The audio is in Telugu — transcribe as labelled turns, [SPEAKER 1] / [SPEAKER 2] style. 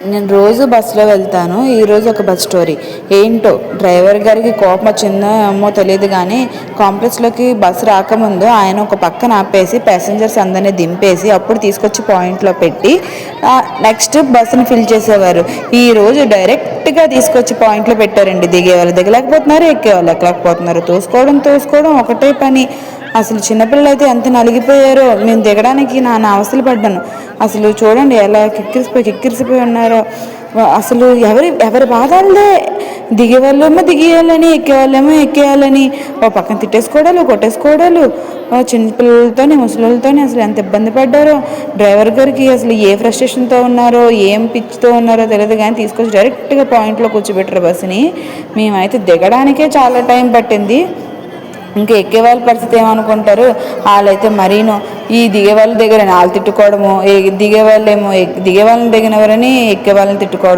[SPEAKER 1] నేను రోజు బస్సులో వెళ్తాను. ఈరోజు ఒక బస్ స్టోరీ. ఏంటో డ్రైవర్ గారికి కోపం వచ్చిందో ఏమో తెలియదు కానీ, కాంప్లెక్స్లోకి బస్సు రాకముందు ఆయన ఒక పక్కన ఆపేసి ప్యాసింజర్స్ అందరినీ దింపేసి అప్పుడు తీసుకొచ్చి పాయింట్లో పెట్టి నెక్స్ట్ బస్సుని ఫిల్ చేసేవారు. ఈరోజు డైరెక్ట్గా తీసుకొచ్చి పాయింట్లో పెట్టారండి. దిగేవాళ్ళు దిగలేకపోతున్నారు, ఎక్కేవాళ్ళు ఎక్కలేకపోతున్నారు. తోసుకోవడం ఒకటే పని. అసలు చిన్నపిల్లలు అయితే ఎంత నలిగిపోయారో. మేము దిగడానికి నా అవస్థలు పడ్డాను. అసలు చూడండి ఎలా కిక్కిరిసిపోయి ఉన్నారో. అసలు ఎవరి బాధలదే. దిగేవాళ్ళేమో దిగేయాలని, ఎక్కేవాళ్ళేమో ఎక్కేయాలని, ఓ పక్కన తిట్టేసుకోవడాలు, కొట్టేసుకోవడాలు. చిన్నపిల్లలతోని ముసలితోని అసలు ఎంత ఇబ్బంది పడ్డారో. డ్రైవర్ గారికి అసలు ఏ ఫ్రస్ట్రేషన్తో ఉన్నారో, ఏం పిచ్చితో ఉన్నారో తెలియదు కానీ తీసుకొచ్చి డైరెక్ట్గా పాయింట్లో కూర్చోబెట్టారు బస్సుని. మేమైతే దిగడానికే చాలా టైం పట్టింది. ఇంకా ఎక్కే వాళ్ళ పరిస్థితి ఏమనుకుంటారు. వాళ్ళైతే మరీను ఈ దిగే వాళ్ళ దగ్గర వాళ్ళు తిట్టుకోవడము, దిగే వాళ్ళని దిగినవరని ఎక్కే వాళ్ళని తిట్టుకోవడం.